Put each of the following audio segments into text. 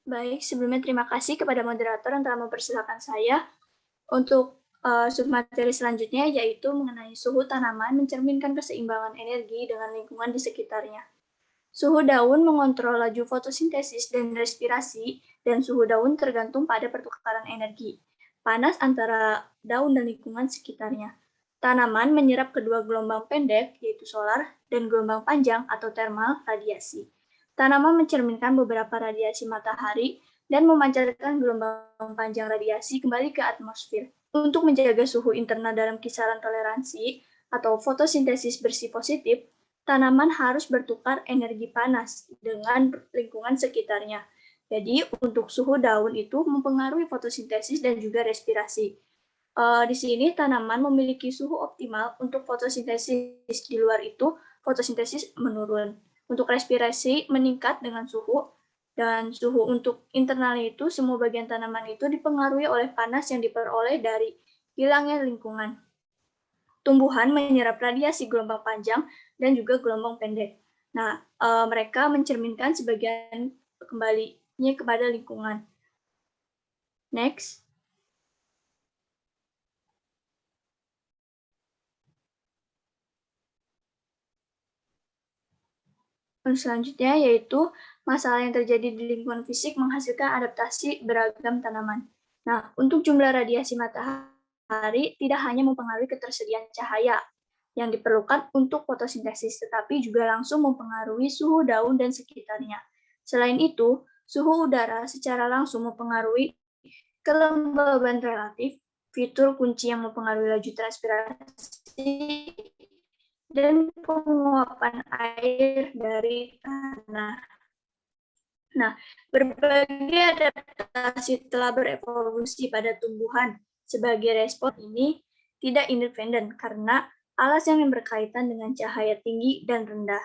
Baik, sebelumnya terima kasih kepada moderator yang telah mempersilahkan saya untuk submateri selanjutnya, yaitu mengenai suhu tanaman mencerminkan keseimbangan energi dengan lingkungan di sekitarnya. Suhu daun mengontrol laju fotosintesis dan respirasi, dan suhu daun tergantung pada pertukaran energi panas antara daun dan lingkungan sekitarnya. Tanaman menyerap kedua gelombang pendek, yaitu solar, dan gelombang panjang atau thermal radiasi. Tanaman mencerminkan beberapa radiasi matahari dan memancarkan gelombang panjang radiasi kembali ke atmosfer. Untuk menjaga suhu internal dalam kisaran toleransi atau fotosintesis bersih positif, tanaman harus bertukar energi panas dengan lingkungan sekitarnya. Jadi, untuk suhu daun itu mempengaruhi fotosintesis dan juga respirasi. Di sini tanaman memiliki suhu optimal untuk fotosintesis. Di luar itu, fotosintesis menurun. Untuk respirasi meningkat dengan suhu, dan suhu untuk internalnya itu, semua bagian tanaman itu dipengaruhi oleh panas yang diperoleh dari hilangnya lingkungan. Tumbuhan menyerap radiasi gelombang panjang dan juga gelombang pendek. Nah, mereka mencerminkan sebagian kembalinya kepada lingkungan. Next. Selanjutnya yaitu masalah yang terjadi di lingkungan fisik menghasilkan adaptasi beragam tanaman. Nah, untuk jumlah radiasi matahari tidak hanya mempengaruhi ketersediaan cahaya yang diperlukan untuk fotosintesis, tetapi juga langsung mempengaruhi suhu daun dan sekitarnya. Selain itu, suhu udara secara langsung mempengaruhi kelembaban relatif, fitur kunci yang mempengaruhi laju transpirasi, dan penguapan air dari tanah. Nah, berbagai adaptasi telah berevolusi pada tumbuhan. Sebagai respon ini tidak independen karena alasan yang berkaitan dengan cahaya tinggi dan rendah.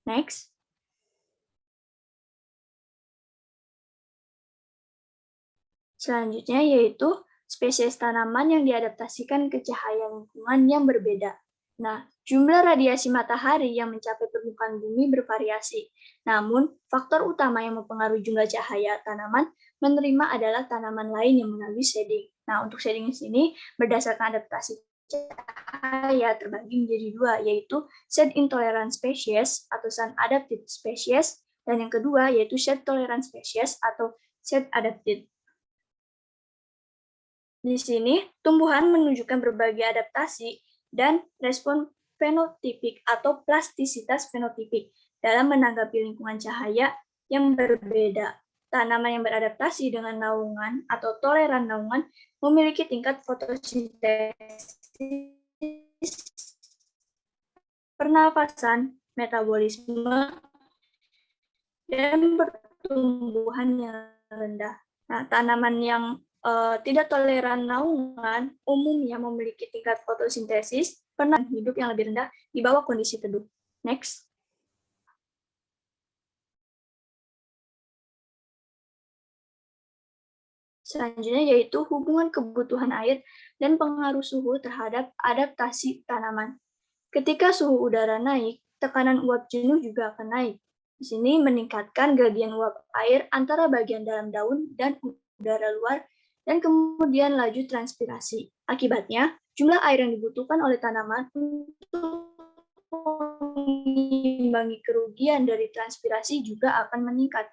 Next. Selanjutnya yaitu spesies tanaman yang diadaptasikan ke cahaya lingkungan yang berbeda. Nah, jumlah radiasi matahari yang mencapai permukaan bumi bervariasi. Namun, faktor utama yang mempengaruhi jumlah cahaya tanaman menerima adalah tanaman lain yang melalui shading. Nah, untuk shading di sini berdasarkan adaptasi cahaya terbagi menjadi dua, yaitu shade intolerant species atau sun adapted species, dan yang kedua yaitu shade tolerant species atau shade adapted. Di sini, tumbuhan menunjukkan berbagai adaptasi dan respon fenotipik atau plastisitas fenotipik dalam menanggapi lingkungan cahaya yang berbeda. Tanaman yang beradaptasi dengan naungan atau toleran naungan memiliki tingkat fotosintesis, pernafasan, metabolisme, dan pertumbuhan yang rendah. Nah, tanaman yang tidak toleran naungan umumnya memiliki tingkat fotosintesis pernah hidup yang lebih rendah di bawah kondisi teduh. Next. Selanjutnya yaitu hubungan kebutuhan air dan pengaruh suhu terhadap adaptasi tanaman. Ketika suhu udara naik, tekanan uap jenuh juga akan naik. Di sini meningkatkan gradien uap air antara bagian dalam daun dan udara luar, dan kemudian laju transpirasi. Akibatnya, jumlah air yang dibutuhkan oleh tanaman untuk mengimbangi kerugian dari transpirasi juga akan meningkat.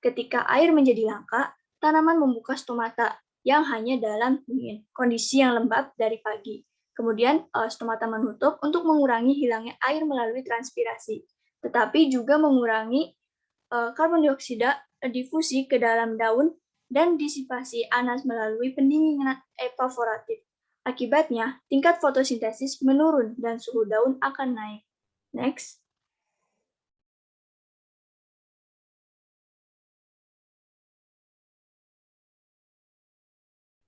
Ketika air menjadi langka, tanaman membuka stomata yang hanya dalam kondisi yang lembab dari pagi. Kemudian stomata menutup untuk mengurangi hilangnya air melalui transpirasi, tetapi juga mengurangi karbon dioksida difusi ke dalam daun dan disipasi panas melalui pendinginan evaporatif. Akibatnya, tingkat fotosintesis menurun dan suhu daun akan naik. Next.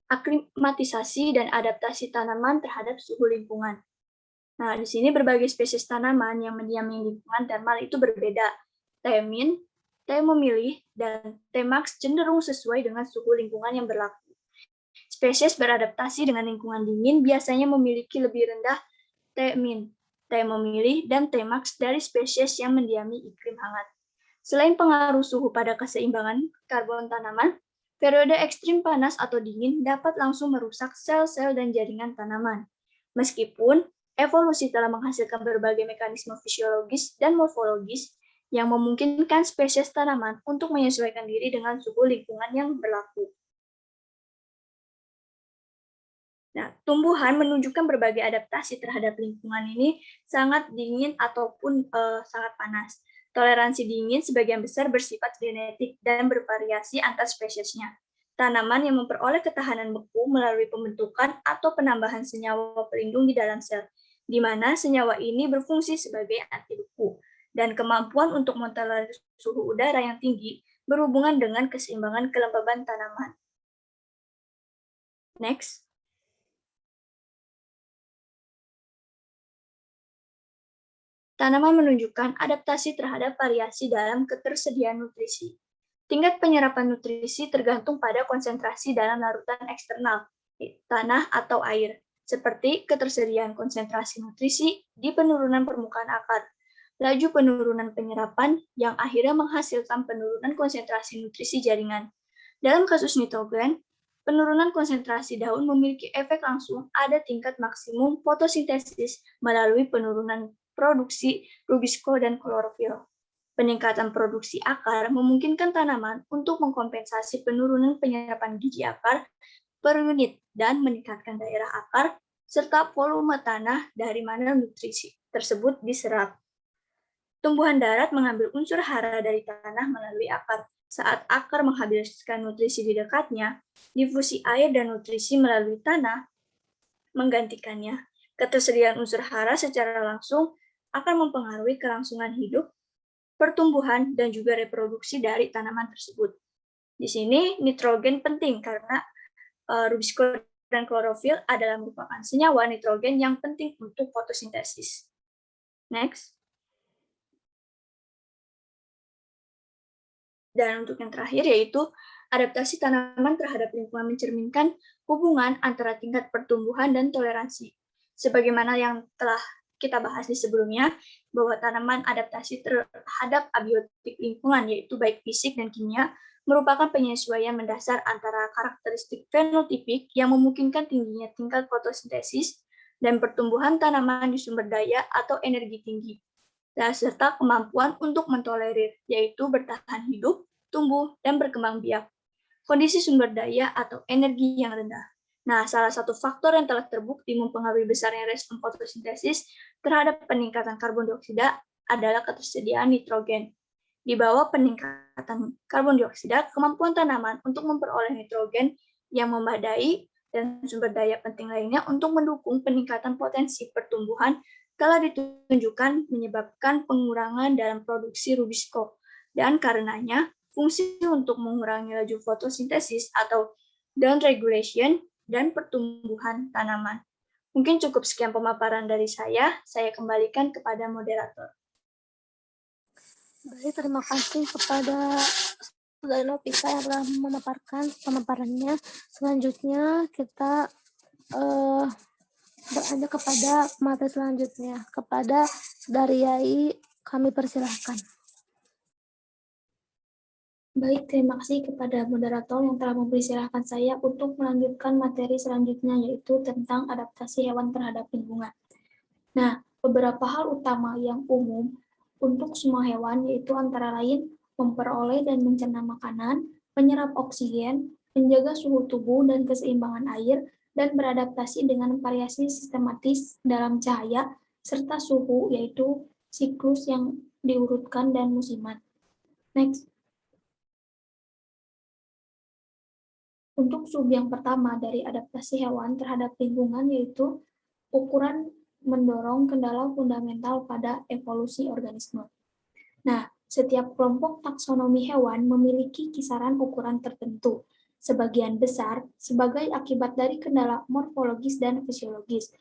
Aklimatisasi dan adaptasi tanaman terhadap suhu lingkungan. Nah, di sini berbagai spesies tanaman yang mendiami lingkungan thermal itu berbeda. Temin, T memilih, dan Tmax cenderung sesuai dengan suhu lingkungan yang berlaku. Spesies beradaptasi dengan lingkungan dingin biasanya memiliki lebih rendah Tmin, T memilih, dan Tmax dari spesies yang mendiami iklim hangat. Selain pengaruh suhu pada keseimbangan karbon tanaman, periode ekstrim panas atau dingin dapat langsung merusak sel-sel dan jaringan tanaman. Meskipun evolusi telah menghasilkan berbagai mekanisme fisiologis dan morfologis yang memungkinkan spesies tanaman untuk menyesuaikan diri dengan suhu lingkungan yang berlaku. Nah, tumbuhan menunjukkan berbagai adaptasi terhadap lingkungan ini sangat dingin ataupun sangat panas. Toleransi dingin sebagian besar bersifat genetik dan bervariasi antar spesiesnya. Tanaman yang memperoleh ketahanan beku melalui pembentukan atau penambahan senyawa pelindung di dalam sel, di mana senyawa ini berfungsi sebagai anti beku. Dan kemampuan untuk mentoleransi suhu udara yang tinggi berhubungan dengan keseimbangan kelembaban tanaman. Next. Tanaman menunjukkan adaptasi terhadap variasi dalam ketersediaan nutrisi. Tingkat penyerapan nutrisi tergantung pada konsentrasi dalam larutan eksternal, tanah atau air, seperti ketersediaan konsentrasi nutrisi di penurunan permukaan akar, laju penurunan penyerapan yang akhirnya menghasilkan penurunan konsentrasi nutrisi jaringan. Dalam kasus nitrogen, penurunan konsentrasi daun memiliki efek langsung ada tingkat maksimum fotosintesis melalui penurunan produksi rubisco dan klorofil. Peningkatan produksi akar memungkinkan tanaman untuk mengkompensasi penurunan penyerapan gizi akar per unit dan meningkatkan daerah akar serta volume tanah dari mana nutrisi tersebut diserap. Tumbuhan darat mengambil unsur hara dari tanah melalui akar. Saat akar menghabiskan nutrisi di dekatnya, difusi air dan nutrisi melalui tanah menggantikannya. Ketersediaan unsur hara secara langsung akan mempengaruhi kelangsungan hidup, pertumbuhan, dan juga reproduksi dari tanaman tersebut. Di sini nitrogen penting karena rubisco dan klorofil adalah merupakan senyawa nitrogen yang penting untuk fotosintesis. Next. Dan untuk yang terakhir yaitu adaptasi tanaman terhadap lingkungan mencerminkan hubungan antara tingkat pertumbuhan dan toleransi. Sebagaimana yang telah kita bahas di sebelumnya, bahwa tanaman adaptasi terhadap abiotik lingkungan, yaitu baik fisik dan kimia, merupakan penyesuaian mendasar antara karakteristik fenotipik yang memungkinkan tingginya tingkat fotosintesis dan pertumbuhan tanaman di sumber daya atau energi tinggi, dan serta kemampuan untuk mentolerir, yaitu bertahan hidup, tumbuh, dan berkembang biak. Kondisi sumber daya atau energi yang rendah. Nah, salah satu faktor yang telah terbukti mempengaruhi besarnya respon fotosintesis terhadap peningkatan karbon dioksida adalah ketersediaan nitrogen. Di bawah peningkatan karbon dioksida, kemampuan tanaman untuk memperoleh nitrogen yang memadai dan sumber daya penting lainnya untuk mendukung peningkatan potensi pertumbuhan telah ditunjukkan menyebabkan pengurangan dalam produksi rubisco. Dan karenanya, fungsi untuk mengurangi laju fotosintesis atau down regulation dan pertumbuhan tanaman. Mungkin cukup sekian pemaparan dari saya kembalikan kepada moderator. Baik, terima kasih kepada Saudara Novita yang telah memaparkan pemaparannya. Selanjutnya kita beralih kepada materi selanjutnya. Kepada Daryai, kami persilahkan. Baik, terima kasih kepada moderator yang telah mempersilahkan saya untuk melanjutkan materi selanjutnya, yaitu tentang adaptasi hewan terhadap lingkungan. Nah, beberapa hal utama yang umum untuk semua hewan yaitu antara lain memperoleh dan mencerna makanan, menyerap oksigen, menjaga suhu tubuh dan keseimbangan air, dan beradaptasi dengan variasi sistematis dalam cahaya, serta suhu yaitu siklus yang diurutkan dan musiman. Next. Untuk sub yang pertama dari adaptasi hewan terhadap lingkungan yaitu ukuran mendorong kendala fundamental pada evolusi organisme. Nah, setiap kelompok taksonomi hewan memiliki kisaran ukuran tertentu, sebagian besar sebagai akibat dari kendala morfologis dan fisiologis.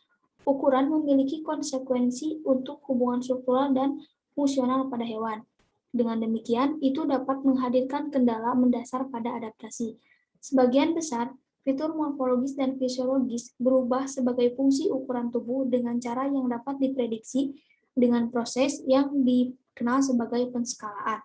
Ukuran memiliki konsekuensi untuk hubungan struktural dan fungsional pada hewan. Dengan demikian, itu dapat menghadirkan kendala mendasar pada adaptasi. Sebagian besar, fitur morfologis dan fisiologis berubah sebagai fungsi ukuran tubuh dengan cara yang dapat diprediksi dengan proses yang dikenal sebagai penskalaan.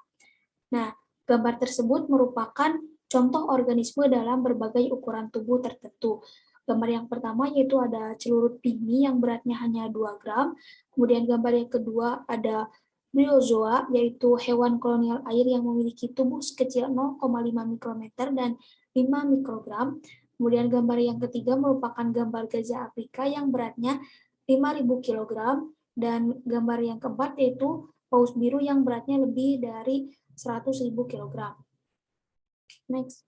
Nah, gambar tersebut merupakan contoh organisme dalam berbagai ukuran tubuh tertentu. Gambar yang pertama yaitu ada celurut pygmy yang beratnya hanya 2 gram. Kemudian gambar yang kedua ada bryozoa, yaitu hewan kolonial air yang memiliki tubuh sekecil 0,5 mikrometer dan 5 mikrogram. Kemudian gambar yang ketiga merupakan gambar gajah Afrika yang beratnya 5.000 kg. Dan gambar yang keempat yaitu paus biru yang beratnya lebih dari 100.000 kg. Next.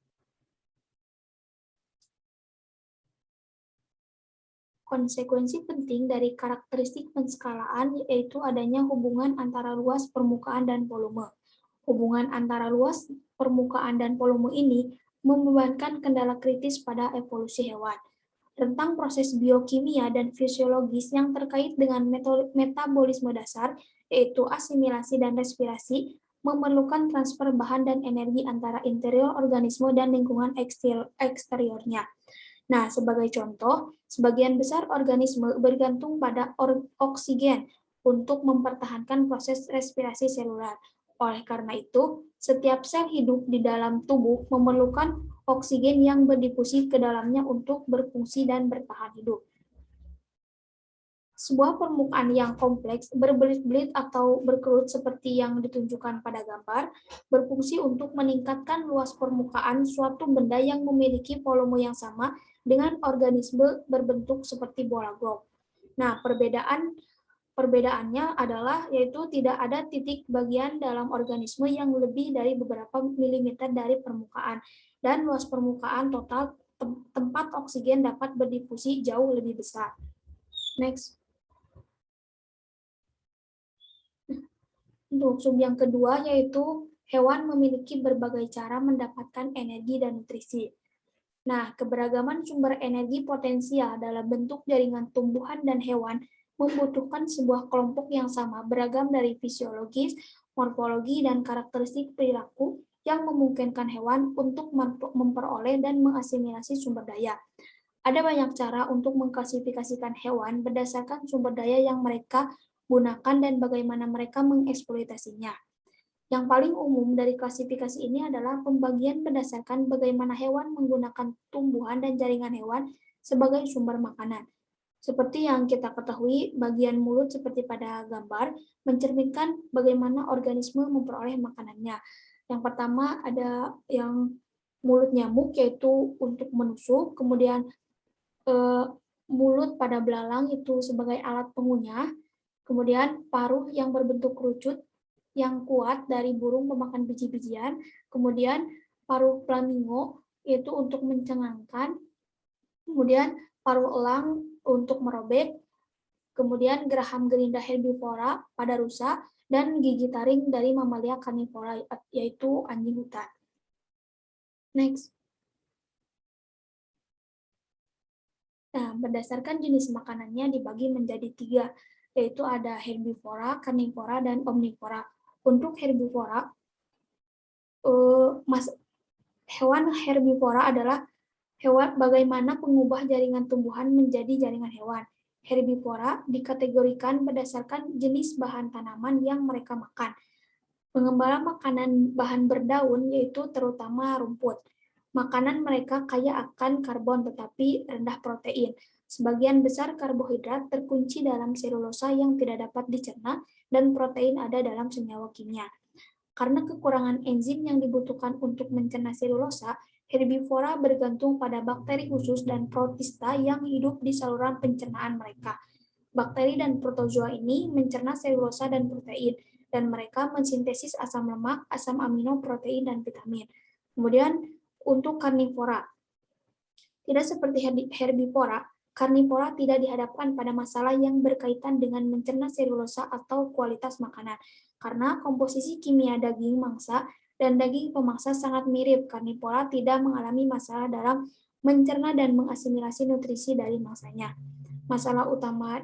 Konsekuensi penting dari karakteristik penskalaan yaitu adanya hubungan antara luas permukaan dan volume. Hubungan antara luas permukaan dan volume ini membebankan kendala kritis pada evolusi hewan. Tentang proses biokimia dan fisiologis yang terkait dengan metabolisme dasar, yaitu asimilasi dan respirasi, memerlukan transfer bahan dan energi antara interior organisme dan lingkungan eksteriornya. Nah, sebagai contoh, sebagian besar organisme bergantung pada oksigen untuk mempertahankan proses respirasi seluler. Oleh karena itu, setiap sel hidup di dalam tubuh memerlukan oksigen yang berdifusi ke dalamnya untuk berfungsi dan bertahan hidup. Sebuah permukaan yang kompleks, berbelit-belit atau berkerut seperti yang ditunjukkan pada gambar, berfungsi untuk meningkatkan luas permukaan suatu benda yang memiliki volume yang sama dengan organisme berbentuk seperti bola golf. Nah, perbedaannya adalah yaitu tidak ada titik bagian dalam organisme yang lebih dari beberapa milimeter dari permukaan, dan luas permukaan total tempat oksigen dapat berdifusi jauh lebih besar. Next. Untuk sub yang kedua yaitu hewan memiliki berbagai cara mendapatkan energi dan nutrisi. Nah, keberagaman sumber energi potensial dalam bentuk jaringan tumbuhan dan hewan membutuhkan sebuah kelompok yang sama, beragam dari fisiologis, morfologi, dan karakteristik perilaku yang memungkinkan hewan untuk memperoleh dan mengasimilasi sumber daya. Ada banyak cara untuk mengklasifikasikan hewan berdasarkan sumber daya yang mereka gunakan dan bagaimana mereka mengeksploitasinya. Yang paling umum dari klasifikasi ini adalah pembagian berdasarkan bagaimana hewan menggunakan tumbuhan dan jaringan hewan sebagai sumber makanan. Seperti yang kita ketahui, bagian mulut seperti pada gambar mencerminkan bagaimana organisme memperoleh makanannya. Yang pertama ada yang mulut nyamuk, yaitu untuk menusuk, kemudian mulut pada belalang itu sebagai alat pengunyah, kemudian paruh yang berbentuk kerucut yang kuat dari burung pemakan biji-bijian, kemudian paruh flamingo yaitu untuk mencengangkan, kemudian paruh elang untuk merobek, kemudian geraham gerinda herbivora pada rusa, dan gigi taring dari mamalia karnivora yaitu anjing hutan. Next. Nah, berdasarkan jenis makanannya dibagi menjadi 3, yaitu ada herbivora, karnivora, dan omnivora. Untuk herbivora, hewan herbivora adalah hewan bagaimana pengubah jaringan tumbuhan menjadi jaringan hewan. Herbivora dikategorikan berdasarkan jenis bahan tanaman yang mereka makan. Pengembala makanan bahan berdaun yaitu terutama rumput. Makanan mereka kaya akan karbon tetapi rendah protein. Sebagian besar karbohidrat terkunci dalam selulosa yang tidak dapat dicerna dan protein ada dalam senyawa kimia. Karena kekurangan enzim yang dibutuhkan untuk mencerna selulosa, herbivora bergantung pada bakteri khusus dan protista yang hidup di saluran pencernaan mereka. Bakteri dan protozoa ini mencerna selulosa dan protein, dan mereka mensintesis asam lemak, asam amino, protein, dan vitamin. Kemudian untuk karnivora, tidak seperti herbivora, karnivora tidak dihadapkan pada masalah yang berkaitan dengan mencerna selulosa atau kualitas makanan, karena komposisi kimia daging mangsa dan daging pemangsa sangat mirip. Karnivora tidak mengalami masalah dalam mencerna dan mengasimilasi nutrisi dari mangsanya. Masalah utama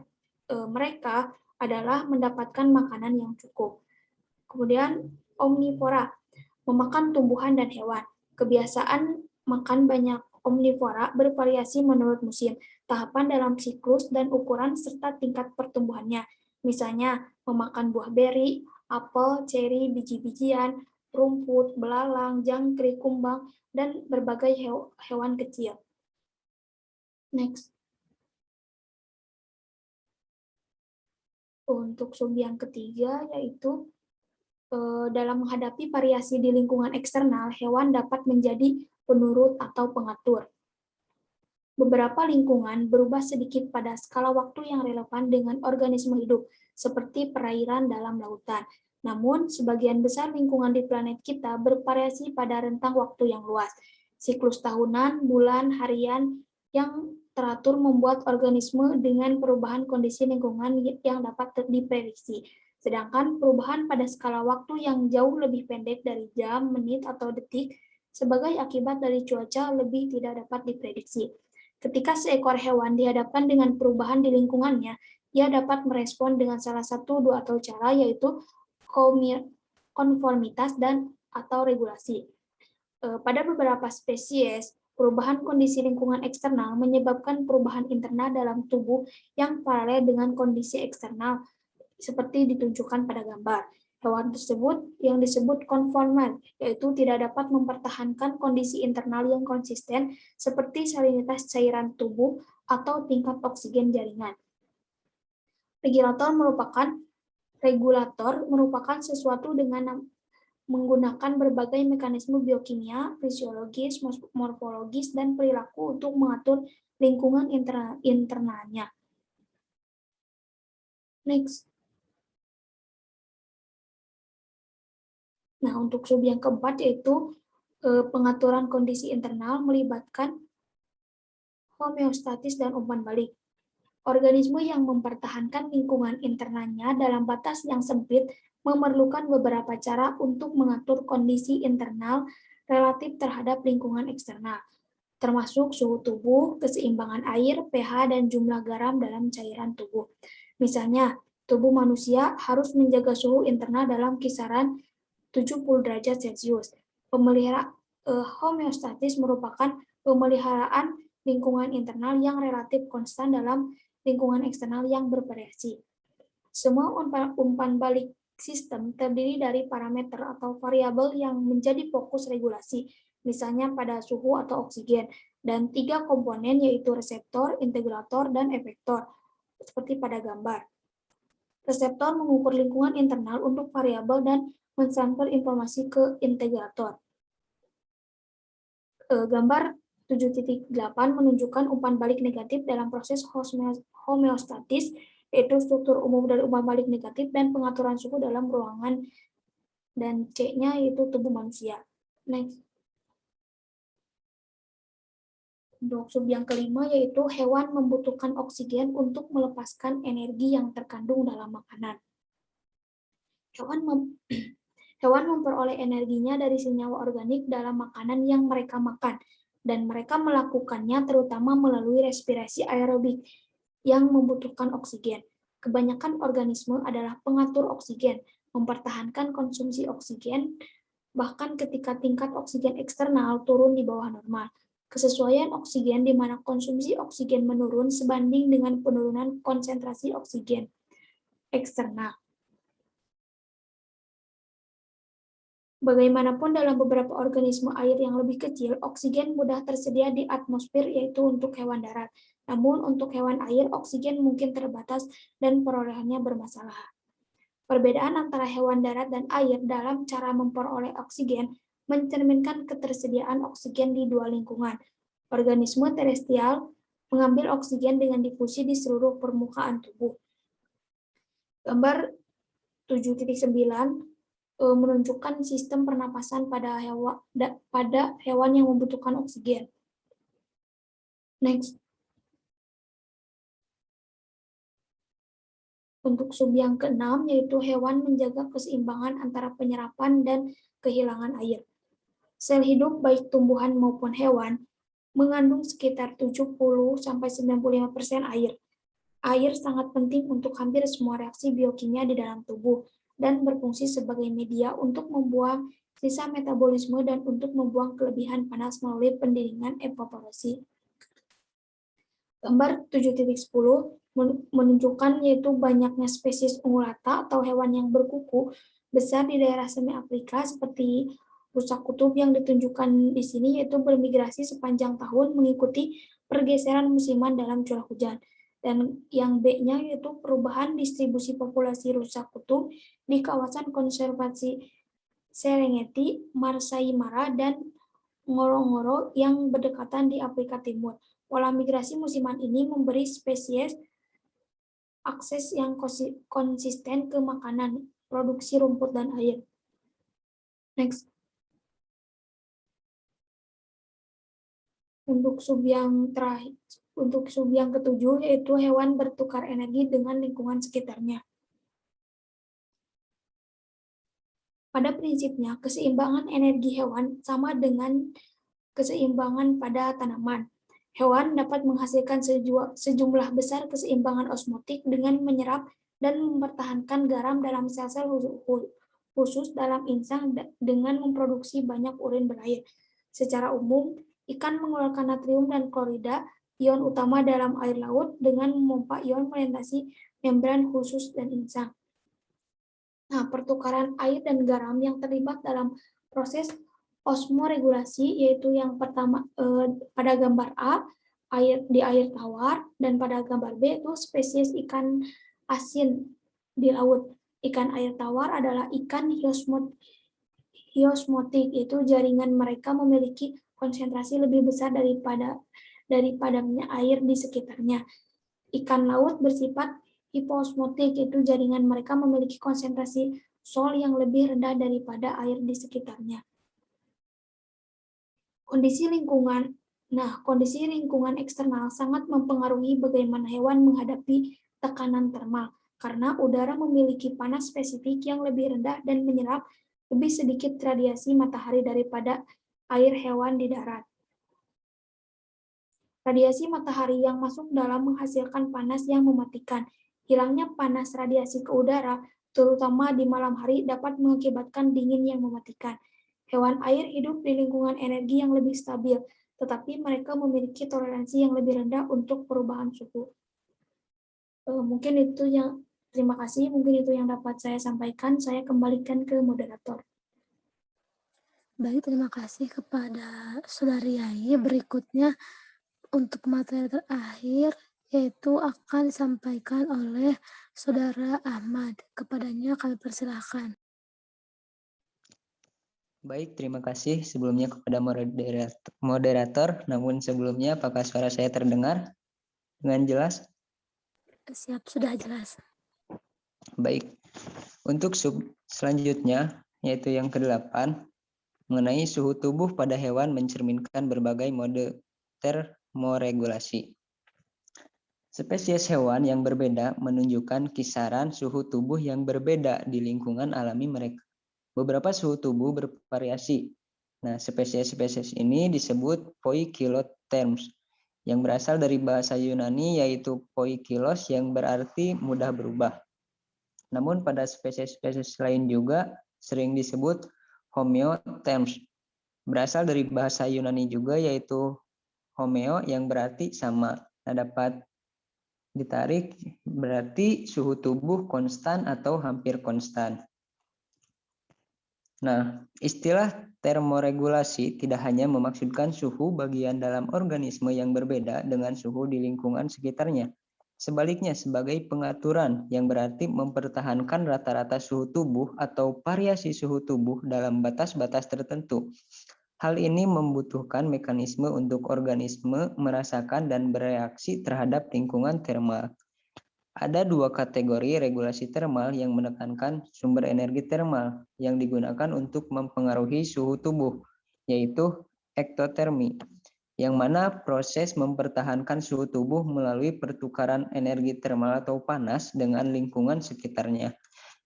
mereka adalah mendapatkan makanan yang cukup. Kemudian omnivora, memakan tumbuhan dan hewan. Kebiasaan makan banyak omnivora bervariasi menurut musim, tahapan dalam siklus, dan ukuran serta tingkat pertumbuhannya. Misalnya, memakan buah beri, apel, ceri, biji-bijian, rumput, belalang, jangkrik, kumbang, dan berbagai hewan kecil. Next. Untuk sub yang ketiga yaitu dalam menghadapi variasi di lingkungan eksternal, hewan dapat menjadi penurut atau pengatur. Beberapa lingkungan berubah sedikit pada skala waktu yang relevan dengan organisme hidup, seperti perairan dalam lautan. Namun, sebagian besar lingkungan di planet kita bervariasi pada rentang waktu yang luas. Siklus tahunan, bulan, harian yang teratur membuat organisme dengan perubahan kondisi lingkungan yang dapat diprediksi. Sedangkan perubahan pada skala waktu yang jauh lebih pendek dari jam, menit, atau detik sebagai akibat dari cuaca lebih tidak dapat diprediksi. Ketika seekor hewan dihadapkan dengan perubahan di lingkungannya, ia dapat merespon dengan salah satu dua atau cara, yaitu konformitas dan atau regulasi. Pada beberapa spesies, perubahan kondisi lingkungan eksternal menyebabkan perubahan internal dalam tubuh yang paralel dengan kondisi eksternal, seperti ditunjukkan pada gambar. Hewan tersebut yang disebut konforman, yaitu tidak dapat mempertahankan kondisi internal yang konsisten seperti salinitas cairan tubuh atau tingkat oksigen jaringan. Regulator merupakan sesuatu dengan menggunakan berbagai mekanisme biokimia, fisiologis, morfologis, dan perilaku untuk mengatur lingkungan internalnya. Next. Nah, untuk sub yang keempat yaitu pengaturan kondisi internal melibatkan homeostatis dan umpan balik. Organisme yang mempertahankan lingkungan internalnya dalam batas yang sempit memerlukan beberapa cara untuk mengatur kondisi internal relatif terhadap lingkungan eksternal, termasuk suhu tubuh, keseimbangan air, pH, dan jumlah garam dalam cairan tubuh. Misalnya, tubuh manusia harus menjaga suhu internal dalam kisaran 70 derajat Celcius. Homeostatis merupakan pemeliharaan lingkungan internal yang relatif konstan dalam lingkungan eksternal yang bervariasi. Semua umpan balik sistem terdiri dari parameter atau variabel yang menjadi fokus regulasi, misalnya pada suhu atau oksigen, dan 3 komponen yaitu reseptor, integrator, dan efektor, seperti pada gambar. Reseptor mengukur lingkungan internal untuk variabel dan mentransfer informasi ke integrator. Gambar 7.8 menunjukkan umpan balik negatif dalam proses homeostatis, yaitu struktur umum dari umpan balik negatif dan pengaturan suhu dalam ruangan, dan C-nya yaitu tubuh manusia. Next. Untuk sub yang kelima yaitu hewan membutuhkan oksigen untuk melepaskan energi yang terkandung dalam makanan. Hewan memperoleh energinya dari senyawa organik dalam makanan yang mereka makan, dan mereka melakukannya terutama melalui respirasi aerobik yang membutuhkan oksigen. Kebanyakan organisme adalah pengatur oksigen, mempertahankan konsumsi oksigen, bahkan ketika tingkat oksigen eksternal turun di bawah normal. Kesesuaian oksigen di mana konsumsi oksigen menurun sebanding dengan penurunan konsentrasi oksigen eksternal. Bagaimanapun dalam beberapa organisme air yang lebih kecil, oksigen mudah tersedia di atmosfer yaitu untuk hewan darat. Namun untuk hewan air, oksigen mungkin terbatas dan perolehannya bermasalah. Perbedaan antara hewan darat dan air dalam cara memperoleh oksigen mencerminkan ketersediaan oksigen di dua lingkungan. Organisme terestrial mengambil oksigen dengan difusi di seluruh permukaan tubuh. Gambar 7.9 menunjukkan sistem pernapasan pada hewan yang membutuhkan oksigen. Next. Untuk sub yang keenam yaitu hewan menjaga keseimbangan antara penyerapan dan kehilangan air. Sel hidup baik tumbuhan maupun hewan mengandung sekitar 70-95% air. Air sangat penting untuk hampir semua reaksi biokimia di dalam tubuh dan berfungsi sebagai media untuk membuang sisa metabolisme dan untuk membuang kelebihan panas melalui pendinginan evaporasi. Gambar 7.10 menunjukkan yaitu banyaknya spesies ungulata atau hewan yang berkuku besar di daerah semi Afrika seperti rusa kutub yang ditunjukkan di sini, yaitu bermigrasi sepanjang tahun mengikuti pergeseran musiman dalam curah hujan. Dan yang B-nya yaitu perubahan distribusi populasi rusa kutub di kawasan konservasi Serengeti, Masai Mara, dan Ngorongoro yang berdekatan di Afrika Timur. Pola migrasi musiman ini memberi spesies akses yang konsisten ke makanan, produksi rumput dan air. Next. Untuk sub yang ketujuh yaitu hewan bertukar energi dengan lingkungan sekitarnya. Pada prinsipnya, keseimbangan energi hewan sama dengan keseimbangan pada tanaman. Hewan dapat menghasilkan sejumlah besar keseimbangan osmotik dengan menyerap dan mempertahankan garam dalam sel-sel khusus dalam insang dengan memproduksi banyak urin berair. Secara umum, ikan mengeluarkan natrium dan klorida, ion utama dalam air laut, dengan memompa ion melintasi membran khusus dan insang. Nah, pertukaran air dan garam yang terlibat dalam proses osmoregulasi, yaitu yang pertama pada gambar A, di air tawar, dan pada gambar B itu spesies ikan asin di laut. Ikan air tawar adalah ikan hiosmotik, yaitu jaringan mereka memiliki konsentrasi lebih besar daripadanya air di sekitarnya. Ikan laut bersifat hiposmotik, yaitu jaringan mereka memiliki konsentrasi sol yang lebih rendah daripada air di sekitarnya. Kondisi lingkungan eksternal sangat mempengaruhi bagaimana hewan menghadapi tekanan termal, karena udara memiliki panas spesifik yang lebih rendah dan menyerap lebih sedikit radiasi matahari daripada air hewan di darat. Radiasi matahari yang masuk dalam menghasilkan panas yang mematikan. Hilangnya panas radiasi ke udara, terutama di malam hari, dapat mengakibatkan dingin yang mematikan. Hewan air hidup di lingkungan energi yang lebih stabil, tetapi mereka memiliki toleransi yang lebih rendah untuk perubahan suhu. Terima kasih, mungkin itu yang dapat saya sampaikan. Saya kembalikan ke moderator. Baik, terima kasih kepada Saudari Yai. Berikutnya untuk materi terakhir yaitu akan disampaikan oleh Saudara Ahmad. Kepadanya kami persilahkan. Baik, terima kasih sebelumnya kepada moderator. Namun sebelumnya, apakah suara saya terdengar dengan jelas? Siap, sudah jelas. Baik, untuk sub selanjutnya, yaitu yang ke-8, mengenai suhu tubuh pada hewan mencerminkan berbagai mode termoregulasi. Spesies hewan yang berbeda menunjukkan kisaran suhu tubuh yang berbeda di lingkungan alami mereka. Beberapa suhu tubuh bervariasi. Nah, spesies-spesies ini disebut poikilotherms, yang berasal dari bahasa Yunani yaitu poikilos yang berarti mudah berubah. Namun pada spesies-spesies lain juga sering disebut homeotherms, berasal dari bahasa Yunani juga yaitu homeo yang berarti sama. Nah, dapat ditarik berarti suhu tubuh konstan atau hampir konstan. Nah, istilah termoregulasi tidak hanya memaksudkan suhu bagian dalam organisme yang berbeda dengan suhu di lingkungan sekitarnya. Sebaliknya, sebagai pengaturan yang berarti mempertahankan rata-rata suhu tubuh atau variasi suhu tubuh dalam batas-batas tertentu. Hal ini membutuhkan mekanisme untuk organisme merasakan dan bereaksi terhadap lingkungan termal. Ada dua kategori regulasi termal yang menekankan sumber energi termal yang digunakan untuk mempengaruhi suhu tubuh, yaitu ektotermi, yang mana proses mempertahankan suhu tubuh melalui pertukaran energi termal atau panas dengan lingkungan sekitarnya.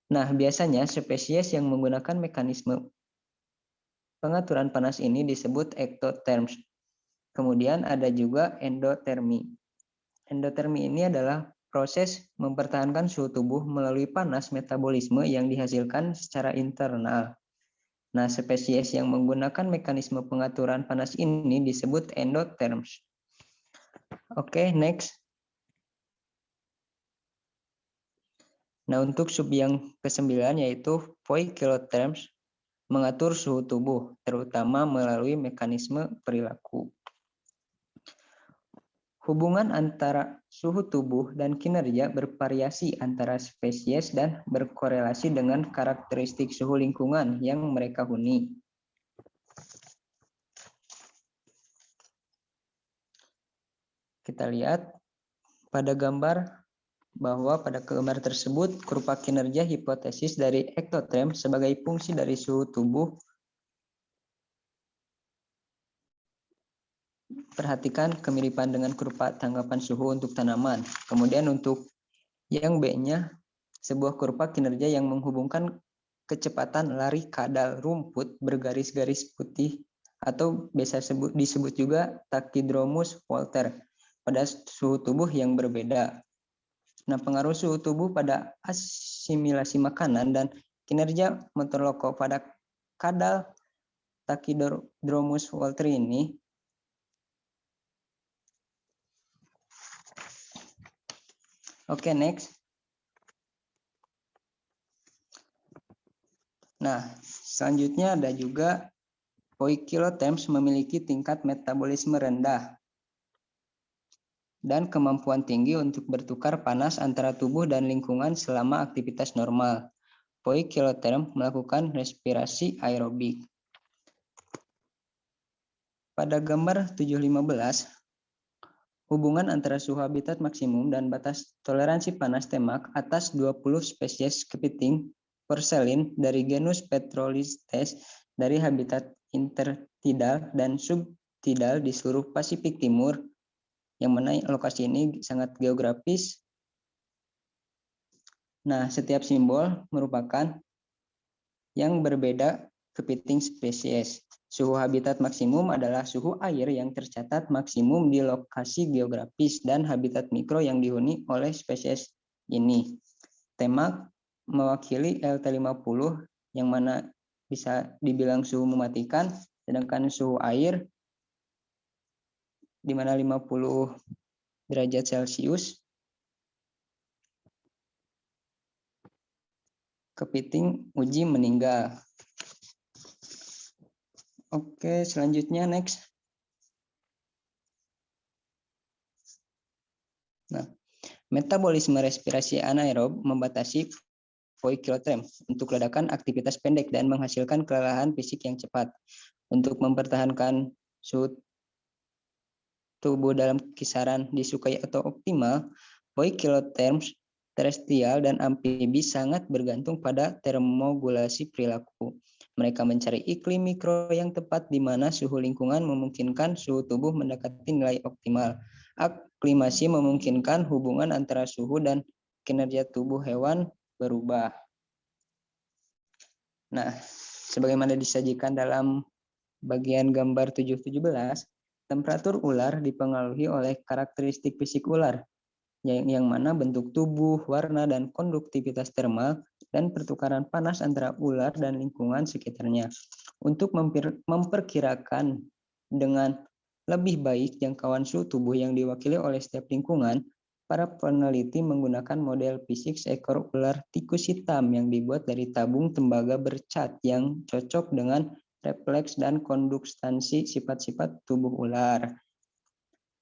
Nah, biasanya spesies yang menggunakan mekanisme pengaturan panas ini disebut ektotherms. Kemudian ada juga endotermi. Endotermi ini adalah proses mempertahankan suhu tubuh melalui panas metabolisme yang dihasilkan secara internal. Nah, spesies yang menggunakan mekanisme pengaturan panas ini disebut endotherms. Oke, next. Nah, untuk sub yang ke-9 yaitu poikilotherms mengatur suhu tubuh, terutama melalui mekanisme perilaku. Hubungan antara suhu tubuh dan kinerja bervariasi antara spesies dan berkorelasi dengan karakteristik suhu lingkungan yang mereka huni. Kita lihat pada gambar bahwa pada gambar tersebut kurva kinerja hipotesis dari ektotherm sebagai fungsi dari suhu tubuh. Perhatikan kemiripan dengan kurva tanggapan suhu untuk tanaman. Kemudian untuk yang B-nya, sebuah kurva kinerja yang menghubungkan kecepatan lari kadal rumput bergaris-garis putih atau biasa disebut juga Tachydromus Walter pada suhu tubuh yang berbeda. Nah, pengaruh suhu tubuh pada asimilasi makanan dan kinerja motor loko pada kadal Tachydromus Walter ini Oke, next. Nah, selanjutnya ada juga poikilotherms memiliki tingkat metabolisme rendah dan kemampuan tinggi untuk bertukar panas antara tubuh dan lingkungan selama aktivitas normal. Poikilotherm melakukan respirasi aerobik. Pada gambar 7.15, hubungan antara suhu habitat maksimum dan batas toleransi panas temak atas 20 spesies kepiting porselin dari genus Petrolistes dari habitat intertidal dan subtidal di seluruh Pasifik Timur, yang mana lokasi ini sangat geografis. Nah, setiap simbol merupakan yang berbeda kepiting spesies. Suhu habitat maksimum adalah suhu air yang tercatat maksimum di lokasi geografis dan habitat mikro yang dihuni oleh spesies ini. Temak mewakili LT50 yang mana bisa dibilang suhu mematikan, sedangkan suhu air di mana 50 derajat Celcius kepiting uji meninggal. Oke, selanjutnya next. Nah, metabolisme respirasi anaerob membatasi poikilotherm untuk ledakan aktivitas pendek dan menghasilkan kelelahan fisik yang cepat. Untuk mempertahankan suhu tubuh dalam kisaran disukai atau optimal, poikilotherms terestrial dan amfibi sangat bergantung pada termogulasi perilaku. Mereka mencari iklim mikro yang tepat di mana suhu lingkungan memungkinkan suhu tubuh mendekati nilai optimal. Aklimasi memungkinkan hubungan antara suhu dan kinerja tubuh hewan berubah. Nah, sebagaimana disajikan dalam bagian gambar 7.17, temperatur ular dipengaruhi oleh karakteristik fisik ular, yang mana bentuk tubuh, warna, dan konduktivitas termal, dan pertukaran panas antara ular dan lingkungan sekitarnya. Untuk memperkirakan dengan lebih baik jangkauan suhu tubuh yang diwakili oleh setiap lingkungan, para peneliti menggunakan model fisik seekor ular tikus hitam yang dibuat dari tabung tembaga bercat yang cocok dengan refleks dan kondukstansi sifat-sifat tubuh ular.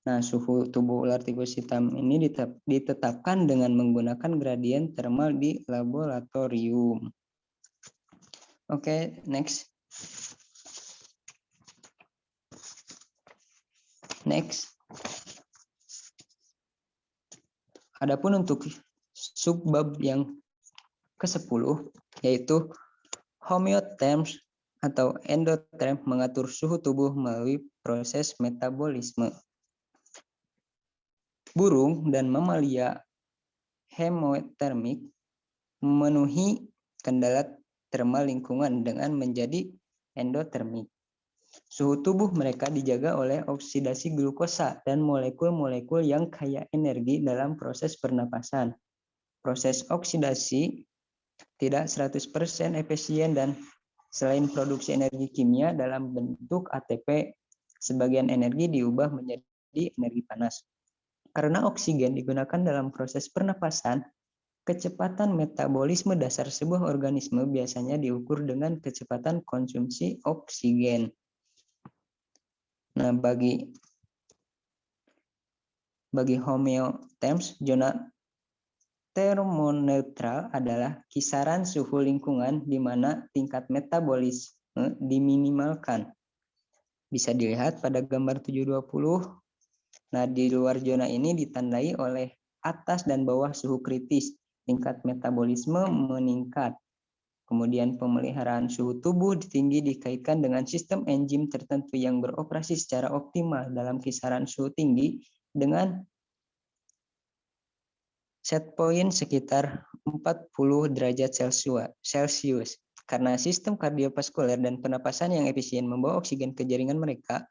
Nah, suhu tubuh ular tikus hitam ini ditetapkan dengan menggunakan gradien termal di laboratorium. Oke, next. Next. Adapun untuk subbab yang ke-10 yaitu homeotherms atau endotherm mengatur suhu tubuh melalui proses metabolisme. Burung dan mamalia hemotermik memenuhi kendala termal lingkungan dengan menjadi endotermik. Suhu tubuh mereka dijaga oleh oksidasi glukosa dan molekul-molekul yang kaya energi dalam proses pernapasan. Proses oksidasi tidak 100% efisien dan selain produksi energi kimia dalam bentuk ATP, sebagian energi diubah menjadi energi panas. Karena oksigen digunakan dalam proses pernapasan, Kecepatan metabolisme dasar sebuah organisme biasanya diukur dengan kecepatan konsumsi oksigen. Nah, bagi homeotherms, zona termoneutral adalah kisaran suhu lingkungan di mana tingkat metabolisme diminimalkan. Bisa dilihat pada gambar 720. Nah, di luar zona ini ditandai oleh atas dan bawah suhu kritis. Tingkat metabolisme meningkat. Kemudian pemeliharaan suhu tubuh tinggi dikaitkan dengan sistem enzim tertentu yang beroperasi secara optimal dalam kisaran suhu tinggi dengan set point sekitar 40 derajat Celcius. Karena sistem kardiovaskuler dan pernapasan yang efisien membawa oksigen ke jaringan mereka,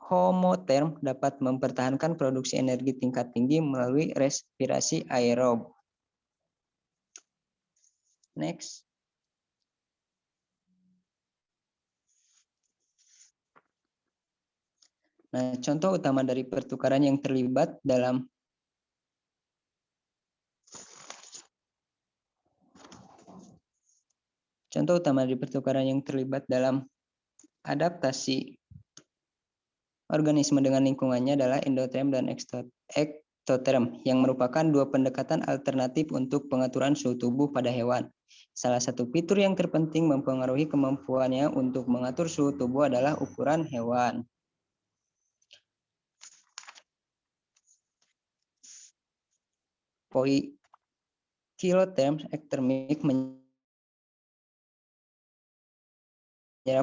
homotherm dapat mempertahankan produksi energi tingkat tinggi melalui respirasi aerob. Next. Nah, contoh utama dari pertukaran yang terlibat dalam adaptasi organisme dengan lingkungannya adalah endotherm dan ektotherm, yang merupakan dua pendekatan alternatif untuk pengaturan suhu tubuh pada hewan. Salah satu fitur yang terpenting mempengaruhi kemampuannya untuk mengatur suhu tubuh adalah ukuran hewan. Poikilotherm ektermik menyerap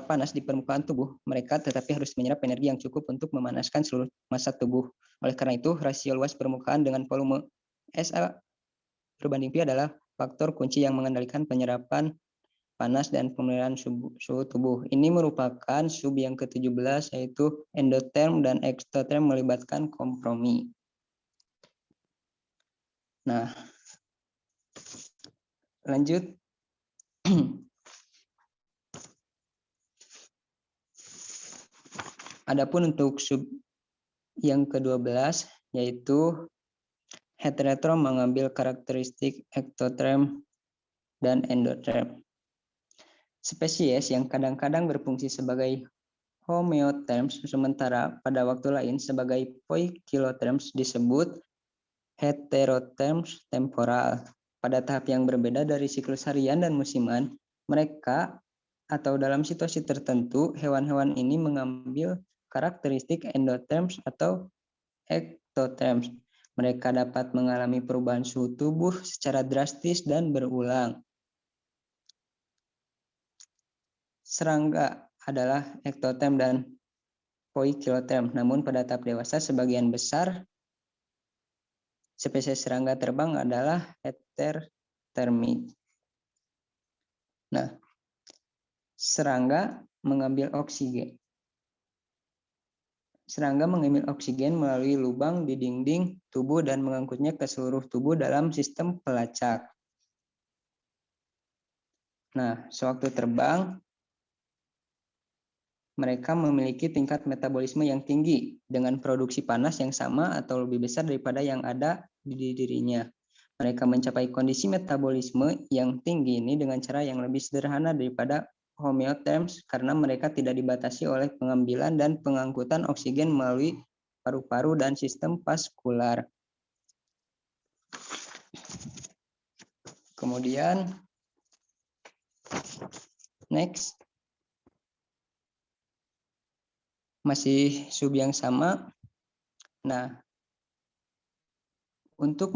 panas di permukaan tubuh mereka, tetapi harus menyerap energi yang cukup untuk memanaskan seluruh massa tubuh. Oleh karena itu, rasio luas permukaan dengan volume SA berbanding Pi adalah faktor kunci yang mengendalikan penyerapan panas dan pemeliharaan suhu tubuh. Ini merupakan sub yang ke-17, yaitu endotherm dan ektotherm melibatkan kompromi. Nah, lanjut. Adapun untuk sub yang ke-12, yaitu heterotherm mengambil karakteristik ektotherm dan endotherm. Spesies yang kadang-kadang berfungsi sebagai homeotherms sementara pada waktu lain sebagai poikilotherms disebut heterotherms temporal. Pada tahap yang berbeda dari siklus harian dan musiman, mereka atau dalam situasi tertentu, hewan-hewan ini mengambil karakteristik endotherms atau ektotherms. Mereka dapat mengalami perubahan suhu tubuh secara drastis dan berulang. Serangga adalah ektotherm dan poikilotherm, namun pada tahap dewasa sebagian besar spesies serangga terbang adalah heterothermik. Nah, serangga mengambil oksigen. Serangga mengambil oksigen melalui lubang di dinding tubuh dan mengangkutnya ke seluruh tubuh dalam sistem pelacak. Nah, sewaktu terbang, mereka memiliki tingkat metabolisme yang tinggi dengan produksi panas yang sama atau lebih besar daripada yang ada di dirinya. Mereka mencapai kondisi metabolisme yang tinggi ini dengan cara yang lebih sederhana daripada homeotherms karena mereka tidak dibatasi oleh pengambilan dan pengangkutan oksigen melalui paru-paru dan sistem vaskular. Kemudian, next. Masih sub yang sama. Nah, untuk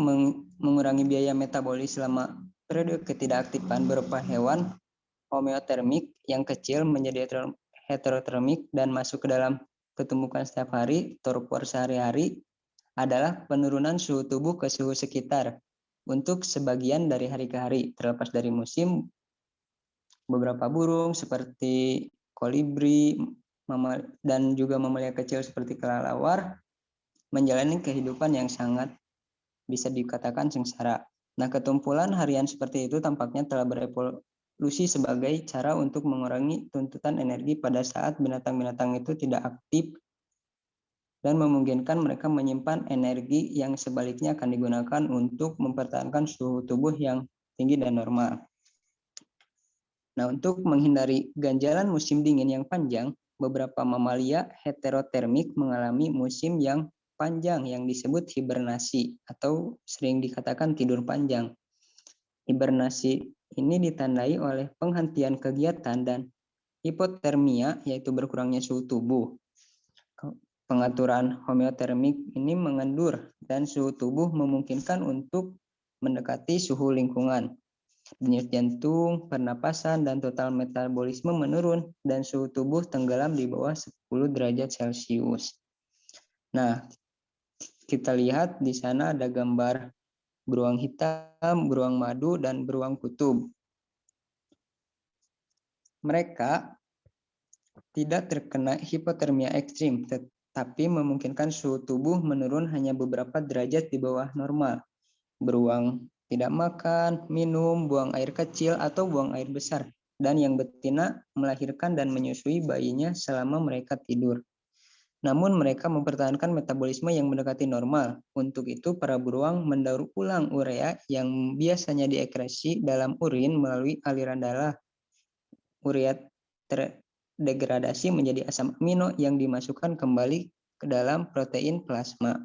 mengurangi biaya metabolis selama periode ketidakaktifan berupa hewan homeothermik yang kecil menjadi heterothermik dan masuk ke dalam ketumbukan setiap hari, torpor sehari-hari, adalah penurunan suhu tubuh ke suhu sekitar untuk sebagian dari hari ke hari, terlepas dari musim. Beberapa burung seperti kolibri dan juga mamalia kecil seperti kelelawar menjalani kehidupan yang sangat bisa dikatakan sengsara. Nah, ketumpulan harian seperti itu tampaknya telah berevolusi sebagai cara untuk mengurangi tuntutan energi pada saat binatang-binatang itu tidak aktif dan memungkinkan mereka menyimpan energi yang sebaliknya akan digunakan untuk mempertahankan suhu tubuh yang tinggi dan normal. Nah, untuk menghindari ganjalan musim dingin yang panjang, beberapa mamalia heterotermik mengalami musim yang panjang yang disebut hibernasi atau sering dikatakan tidur panjang. Hibernasi ini ditandai oleh penghentian kegiatan dan hipotermia, yaitu berkurangnya suhu tubuh. Pengaturan homeotermik ini mengendur dan suhu tubuh memungkinkan untuk mendekati suhu lingkungan. Denyut jantung, pernapasan, dan total metabolisme menurun dan suhu tubuh tenggelam di bawah 10 derajat Celcius. Nah, kita lihat di sana ada gambar beruang hitam, beruang madu, dan beruang kutub. Mereka tidak terkena hipotermia ekstrim, tetapi memungkinkan suhu tubuh menurun hanya beberapa derajat di bawah normal. Beruang tidak makan, minum, buang air kecil, atau buang air besar. Dan yang betina melahirkan dan menyusui bayinya selama mereka tidur. Namun mereka mempertahankan metabolisme yang mendekati normal. Untuk itu, para beruang mendaur ulang urea yang biasanya diekresi dalam urin melalui aliran darah. Urea terdegradasi menjadi asam amino yang dimasukkan kembali ke dalam protein plasma.